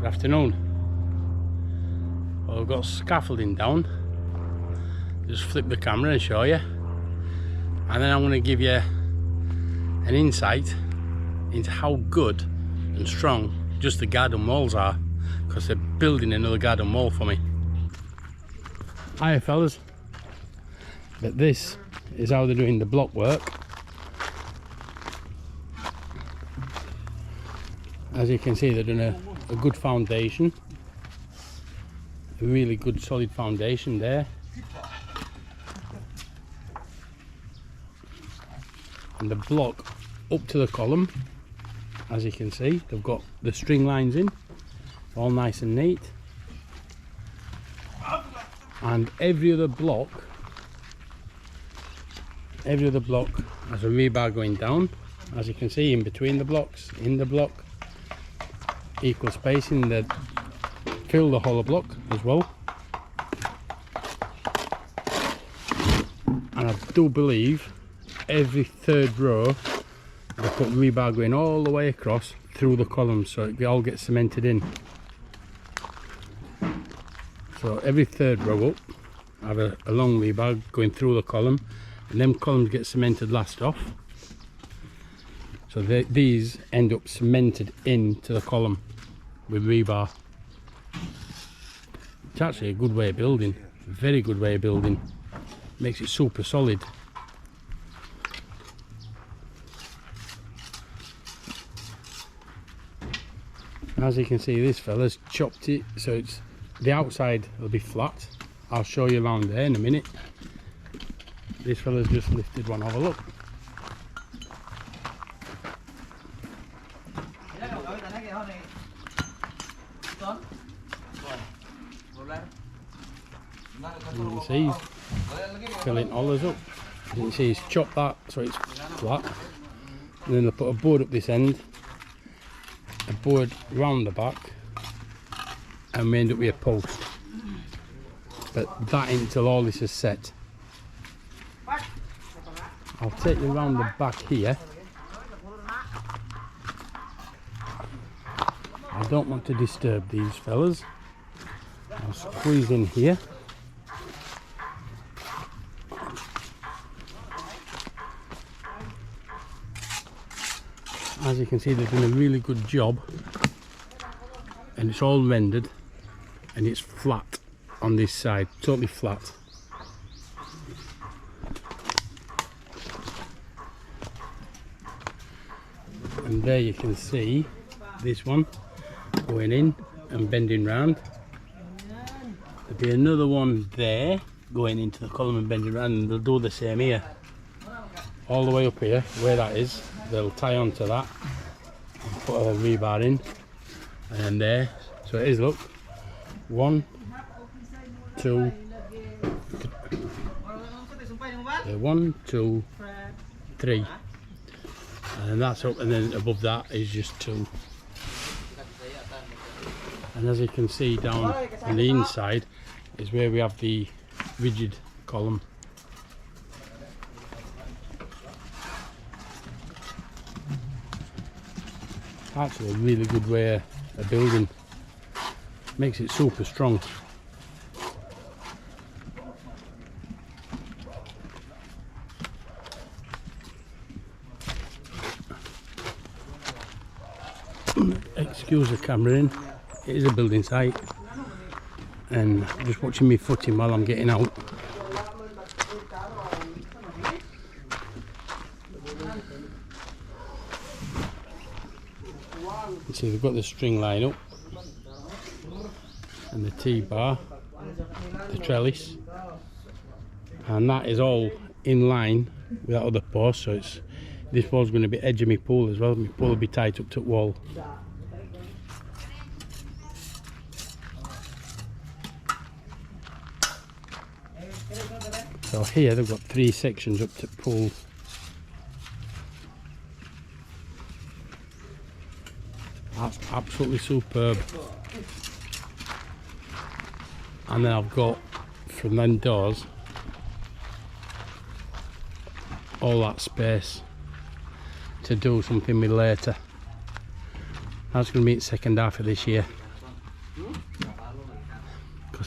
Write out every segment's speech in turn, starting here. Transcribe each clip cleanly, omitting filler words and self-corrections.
Good afternoon. Well, we've got scaffolding down. Just flip the camera and show you, and then I'm going to give you an insight into how good and strong just the garden walls are, because they're building another garden wall for me. Hiya fellas, but this is how they're doing the block work. As you can see, they're doing a good foundation, a really good solid foundation there, and the block up to the column. As you can see, they've got the string lines in, all nice and neat, and every other block has a rebar going down. As you can see, in between the blocks, in the block, equal spacing that fill the hollow block as well. And I do believe every third row they put rebar going all the way across through the columns, so it all gets cemented in. So every third row up I have a long rebar going through the column, and them columns get cemented last off, so these end up cemented into the column with rebar. It's actually a good way of building, a very good way of building. Makes it super solid. As you can see, this fella's chopped it so it's the outside will be flat. I'll show you around there in a minute. This fella's just lifted one. Have a look. And you can see he's filling hollers up. As you can see, he's chopped that so it's flat, and then they put a board up this end, a board round the back, and we end up with a post. But that ain't until all this is set. I'll take you around the back here. I don't want to disturb these fellas. I'll squeeze in here. As you can see, they've done a really good job, and it's all rendered, and it's flat on this side, totally flat. And there you can see this one going in and bending round. There'll be another one there going into the column and bending round, and they'll do the same here. All the way up here, where that is, they'll tie onto that and put a rebar in, and then there. So it is, look, 1, 2, 1, 2, 3, and then that's up, and then above that is just 2. And as you can see, down on the inside is where we have the rigid column. Actually a really good way of building, makes it super strong. Excuse the camera in, it is a building site, and just watching me footing while I'm getting out. You see, they've got the string line up, and the T-bar, the trellis, and that is all in line with that other post. So it's, this wall's going to be edge of my pool as well. My pool will be tied up to the wall. So here they've got 3 sections up to the pool. That's absolutely superb. And then I've got, from them doors, all that space to do something with later. That's going to be the second half of this year.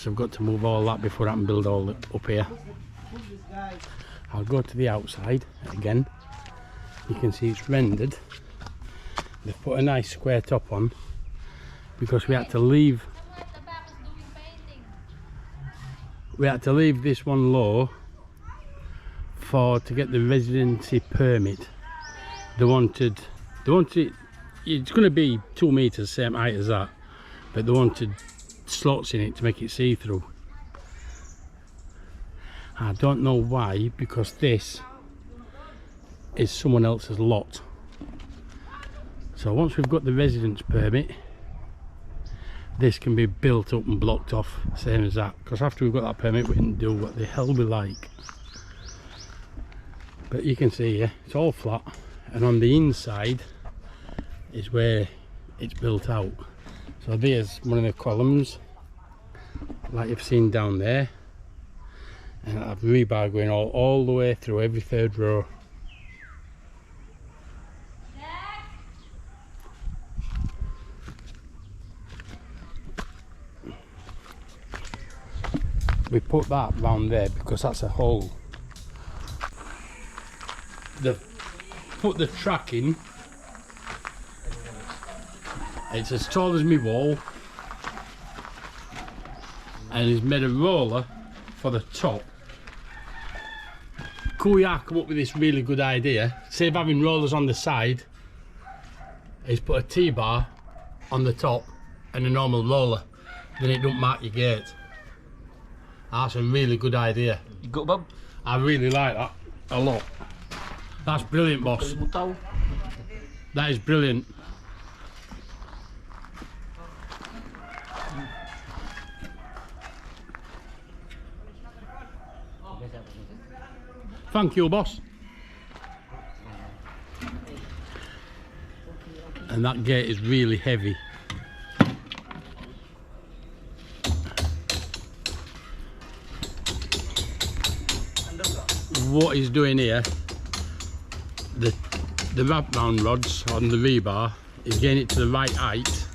because I've got to move all that before I can build all up here. I'll go to the outside again. You can see it's rendered. They've put a nice square top on because we had to leave this one low to get the residency permit. They wanted it's going to be 2 meters, same height as that, but they wanted slots in it to make it see-through. I don't know why, because this is someone else's lot. So once we've got the residence permit, this can be built up and blocked off, same as that, because after we've got that permit we can do what the hell we like. But you can see here, it's all flat, and on the inside is where it's built out. So there's one of the columns, like you've seen down there, and I have rebar going all the way through every third row. We put that round there because that's a hole. They've put the track in. It's as tall as my wall, and he's made a roller for the top. Kuya come up with this really good idea. Instead of having rollers on the side, he's put a T-bar on the top and a normal roller. Then it don't mark your gate. That's a really good idea. You got Bob? I really like that a lot. That's brilliant, boss. That is brilliant. Thank you, boss. And that gate is really heavy. What he's doing here, the wraparound rods on the rebar, is getting it to the right height.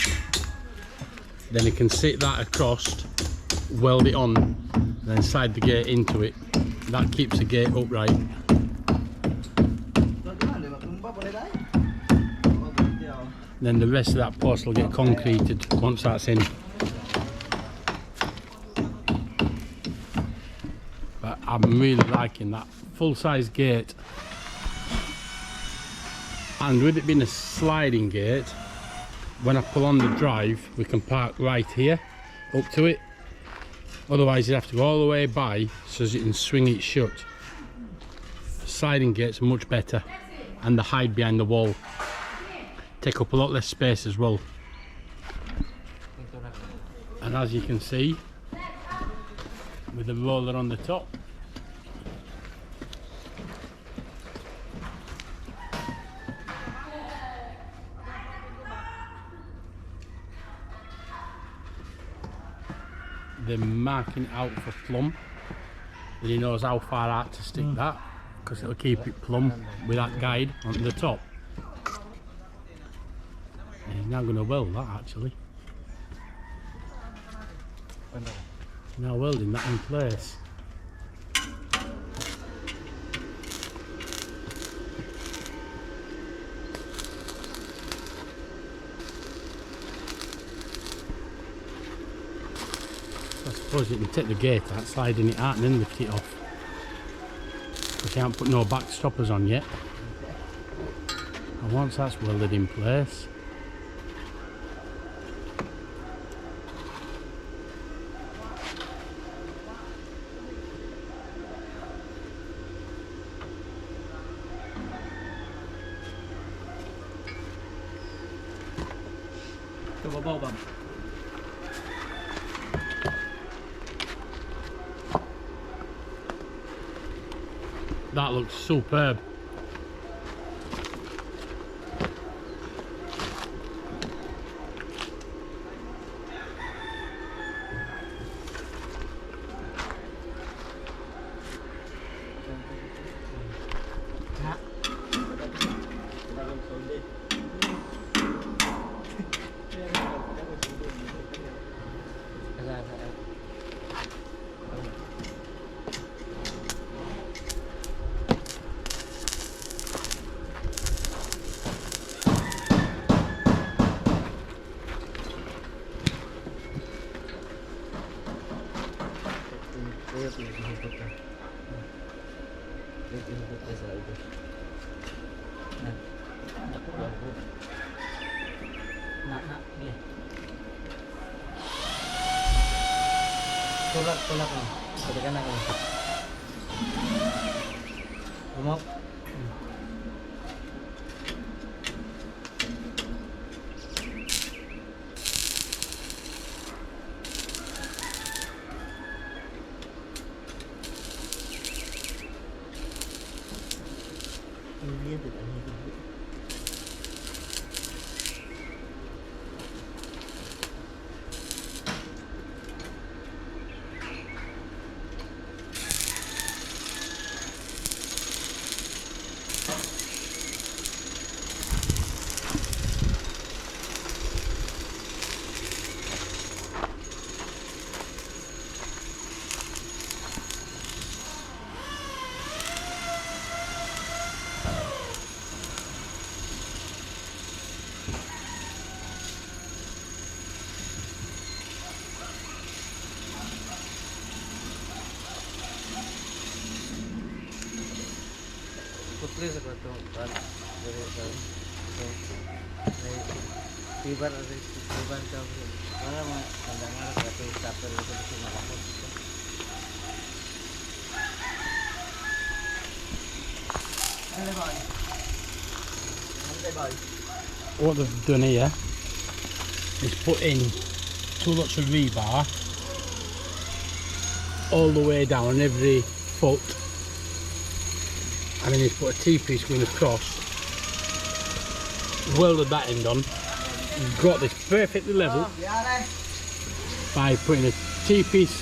Then he can sit that across, weld it on, and then slide the gate into it. That keeps the gate upright. Then the rest of that post will get concreted once that's in. But I'm really liking that full-size gate, and with it being a sliding gate, when I pull on the drive we can park right here up to it. Otherwise you'd have to go all the way by so as you can swing it shut. Sliding gates are much better, and they hide behind the wall, take up a lot less space as well. And as you can see, with the roller on the top, they're marking it out for plumb. Then he knows how far out to stick that, because it'll keep it plumb with that guide on the top. And he's now going to weld that actually. Now welding that in place. I suppose you can take the gate out, sliding it out and then lift it off. Because you haven't put no back stoppers on yet. And once that's welded in place, that looks superb. Nak, dia. Tolak ni. Tekan nak ni. Rumah. Ini dia tak ni. Putri seperti kan dari tiba ada tiba jam mana mah pandangan seperti tapel itu di sini lah. What they've done here is put in 2 lots of rebar all the way down every foot. And then he's put a T-piece going across, welded that end on, got this perfectly level by putting a T-piece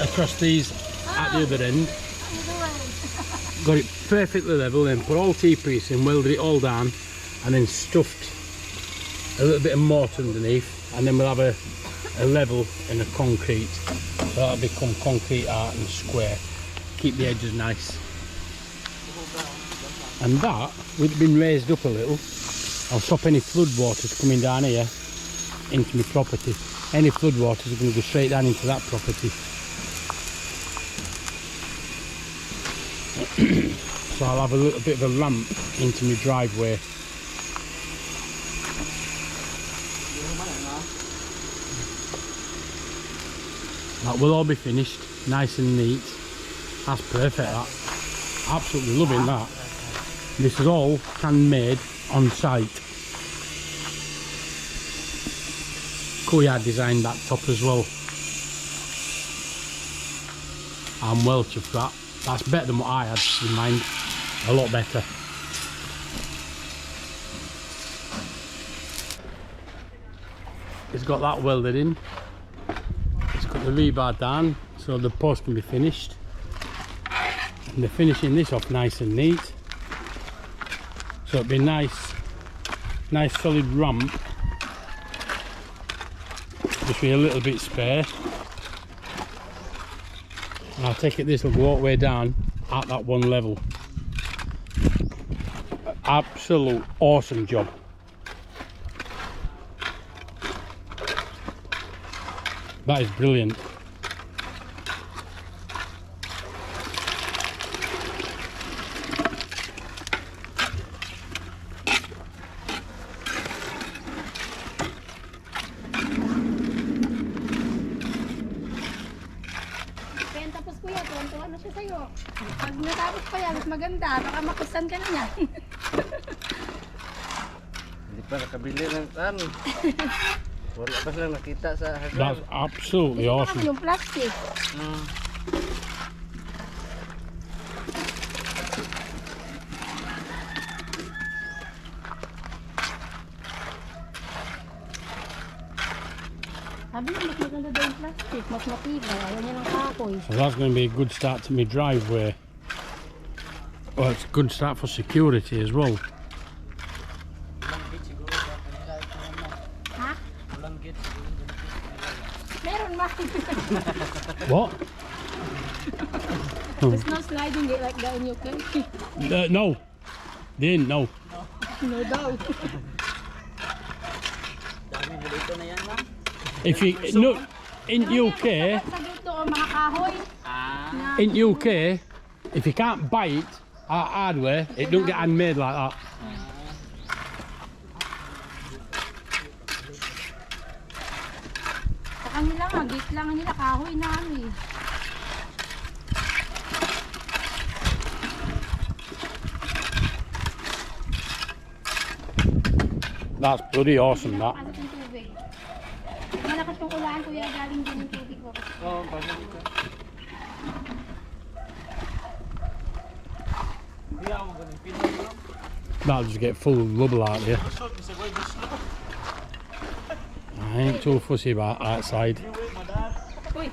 across these at the other end, got it perfectly level, then put all T-piece and welded it all down, and then stuffed a little bit of mortar underneath, and then we'll have a level and a concrete, so that'll become concrete art and square, keep the edges nice. And that, with it being raised up a little, I'll stop any floodwaters coming down here into my property. Any floodwaters are going to go straight down into that property. So I'll have a little bit of a ramp into my driveway. That will all be finished, nice and neat. That's perfect, that. Absolutely loving that. This is all handmade on site. Koyard designed that top as well. I'm well chuffed that. That's better than what I had in mind. A lot better. It's got that welded in. It's got the rebar down so the post can be finished. And they're finishing this off nice and neat. So it'll be nice solid ramp, just be a little bit spare. And I take it this will go all the way down at that one level. Absolute awesome job. That is brilliant. Pag natapos pa yan, mas maganda. Baka makusan ka na yan. Hindi pa nakabili ng tan. Wala pa silang nakita sa hagdan. That's absolutely awesome. Yung plastic. Sabi niya, mas maganda daw yung plastic. Mas matibay. Ayaw niya ng kahoy. So that's going to be a good start to my driveway. Well, it's a good start for security as well. Ha? Meron ma. What? There's no sliding it like that in your country. No, they didn't know. No daw. Dami dito na yan, ma'am. If you no, in UK, Sa dito o mga kahoy. in UK, if you can't buy it at hardware, it don't get handmade like that. nga, gate lang nila, kahoy na ano eh. That's bloody awesome, that. Pasok yung tubig. Malakas yung ulan, kuya, galing din yung tubig ko. Oo, pasok dito. Hindi ako ganun. Pinoy lang. That'll just get full of rubble out here. I ain't too fussy about outside. Uy,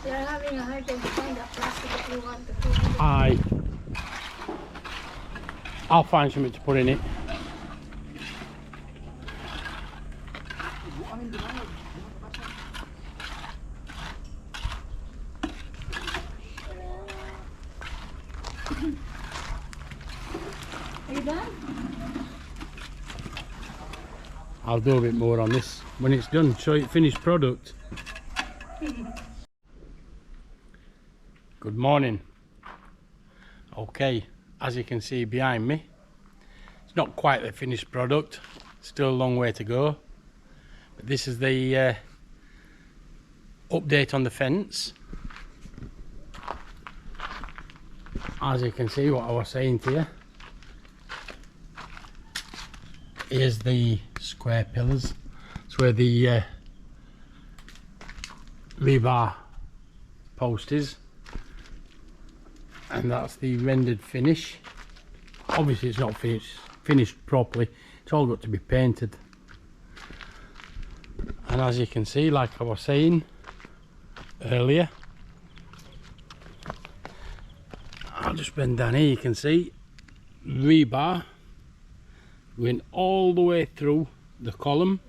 they're having a hard time to find that plastic that you want to put. I'll find something to put in it. Are you done? I'll do a bit more on this when it's done, show you finished product. Good morning. Okay, as you can see behind me, it's not quite the finished product, still a long way to go, but this is the update on the fence. As you can see, what I was saying to you, here's the square pillars. It's where the rebar post is, and that's the rendered finish. Obviously it's not finished properly, it's all got to be painted. And as you can see, like I was saying earlier, I'll just bend down here, you can see rebar going all the way through the column,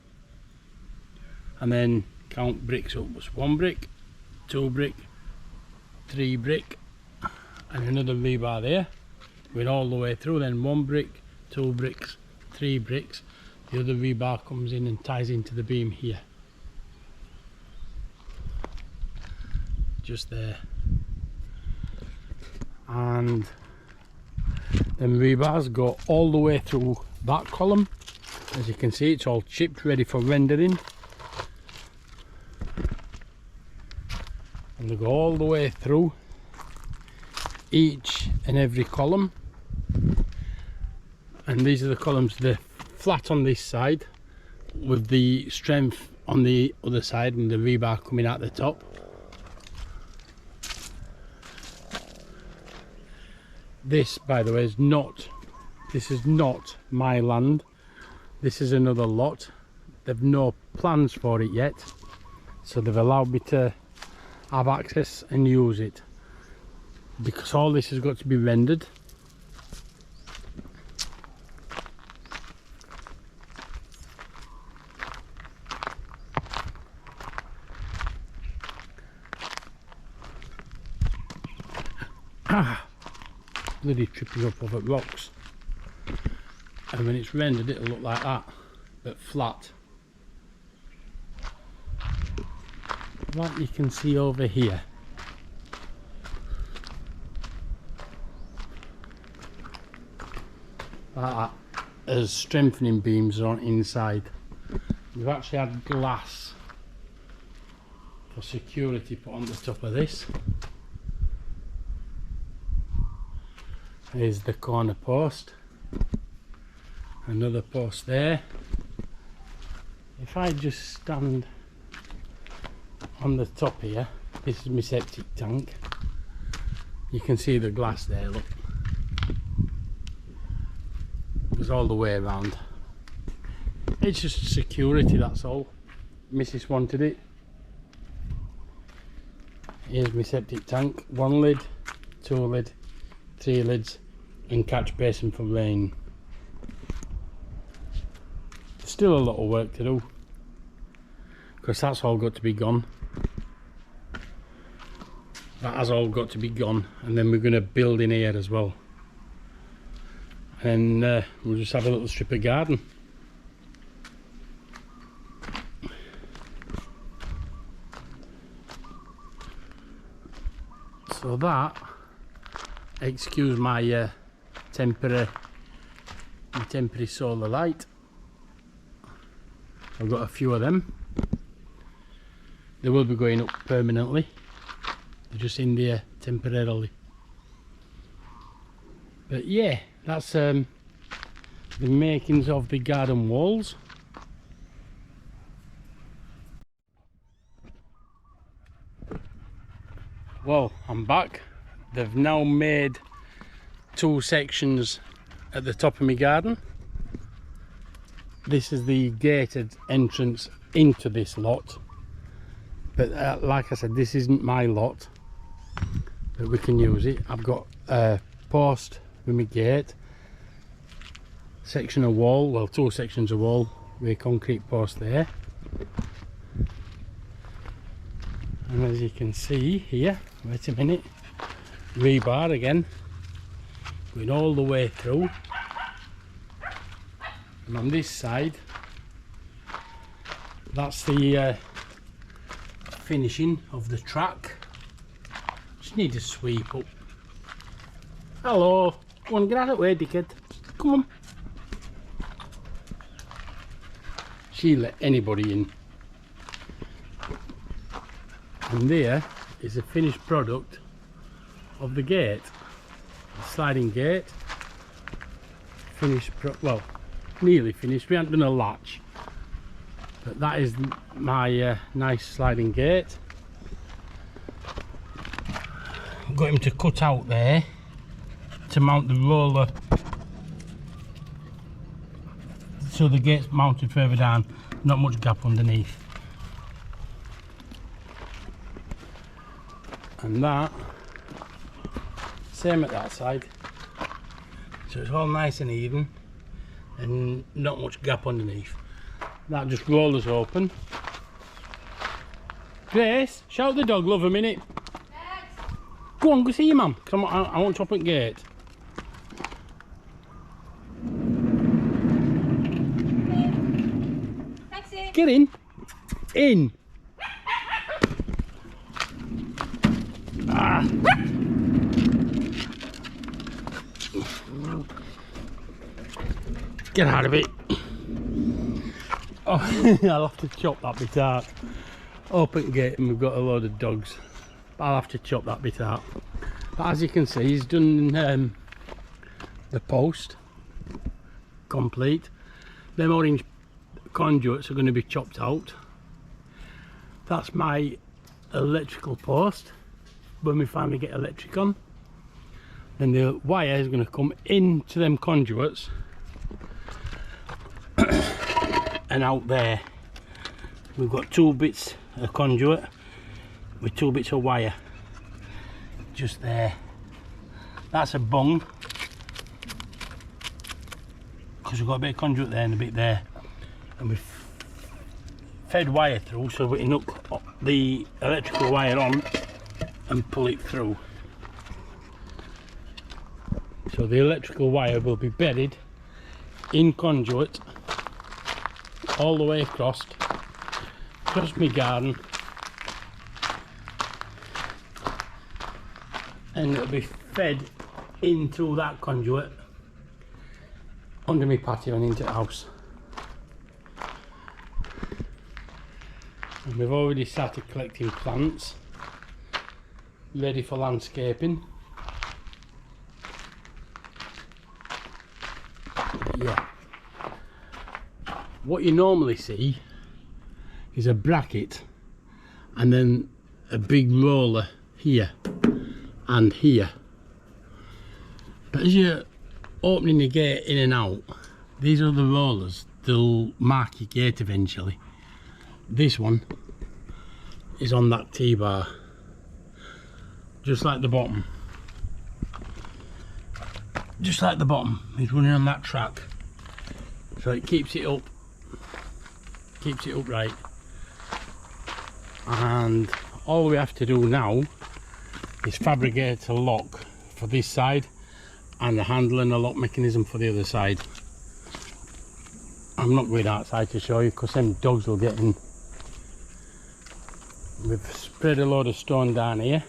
and then count bricks up. It's 1 brick, 2 brick, 3 brick, and another rebar there going all the way through. Then 1 brick, 2 bricks, 3 bricks. The other rebar comes in and ties into the beam here, just there. And then rebars go all the way through that column. As you can see, it's all chipped, ready for rendering, and they go all the way through each and every column. And these are the columns, they're flat on this side with the strength on the other side and the rebar coming out the top. This, by the way, is not my land. This is another lot. They've no plans for it yet, so they've allowed me to have access and use it, because all this has got to be rendered. Bloody tripping up over rocks. And when it's rendered, it'll look like that, but flat, like you can see over here. Like that, as strengthening beams on inside. We've actually had glass for security put on the top of this. Here's the corner post, another post there. If I just stand on the top here, this is my septic tank, you can see the glass there, look, it goes all the way around. It's just security, that's all. Mrs. wanted it. Here's my septic tank, 1 lid, 2 lid, 3 lids, and catch basin for rain. Still a lot of work to do, because that's all got to be gone. That has all got to be gone, and then we're going to build in here as well, and we'll just have a little strip of garden. So that, excuse my temporary solar light. I've got a few of them. they will be going up permanently. They're just in there temporarily. But yeah, that's the makings of the garden walls. Well, I'm back. They've now made 2 sections at the top of my garden. This is the gated entrance into this lot, but like I said, this isn't my lot, but we can use it. I've got a post with my gate, section of wall, well, 2 sections of wall with a concrete post there, and as you can see here, wait a minute, rebar again going all the way through. And on this side, that's the finishing of the track. Just need to sweep up. Hello, go on, get out of the way, dickhead. Come on. She let anybody in. And there is a finished product of the gate. The sliding gate. Finished, well, nearly finished. We haven't done a latch, but that is my nice sliding gate. Got him to cut out there to mount the roller, so the gate's mounted further down, not much gap underneath. And that, same at that side, so it's all nice and even and not much gap underneath. That just rollers open. Grace, shout the dog love a minute. Yes. Go on, go see your mum. Come on, I want to open the gate. Taxi. Get in. In. Ah. Get out of it. Oh, I'll have to chop that bit out. Open gate and we've got a load of dogs. I'll have to chop that bit out. But as you can see, he's done the post complete. Them orange conduits are going to be chopped out. That's my electrical post. When we finally get electric on, then the wire is going to come into them conduits and out there. We've got 2 bits of conduit with 2 bits of wire just there. That's a bung, because we've got a bit of conduit there and a bit there, and we've fed wire through so we can hook the electrical wire on and pull it through. So the electrical wire will be bedded in conduit all the way across my garden, and it'll be fed in through that conduit under my patio and into the house. And we've already started collecting plants ready for landscaping. Yeah, what you normally see is a bracket and then a big roller here and here, but as you're opening the gate in and out, these are the rollers, they'll mark your gate eventually. This one is on that T-bar, just like the bottom. Just like the bottom is running on that track, so it keeps it up, keeps it upright. And all we have to do now is fabricate a lock for this side and the handle and a lock mechanism for the other side. I'm not going outside to show you because them dogs will get in. We've spread a load of stone down here,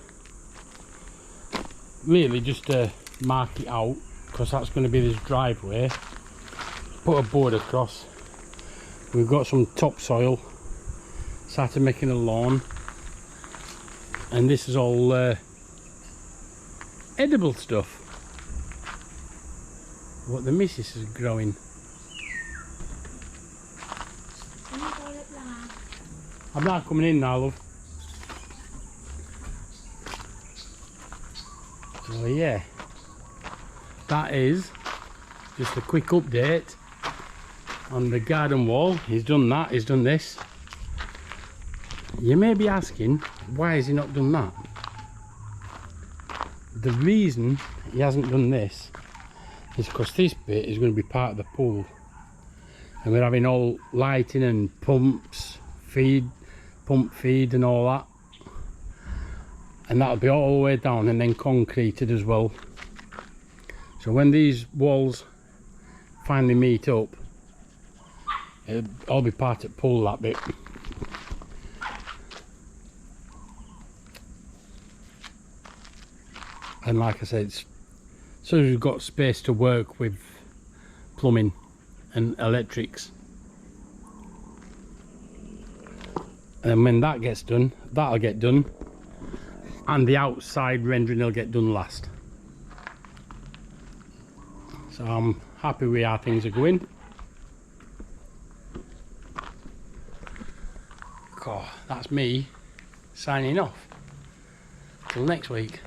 really just to mark it out, because that's going to be this driveway. Put a board across. We've got some topsoil, started making a lawn, And this is all edible stuff. What the missus is growing. I'm not coming in now, love. So yeah, that is just a quick update on the garden wall. He's done that, he's done this. You may be asking, why has he not done that? The reason he hasn't done this is because this bit is going to be part of the pool, and we're having all lighting and pumps, pump feed and all that, and that'll be all the way down and then concreted as well. So when these walls finally meet up, it'll all be part of the pool, that bit. And like I said, as soon as we've got space to work with plumbing and electrics, and when that gets done, that'll get done, and the outside rendering will get done last. So I'm happy with how things are going. God, that's me signing off till next week.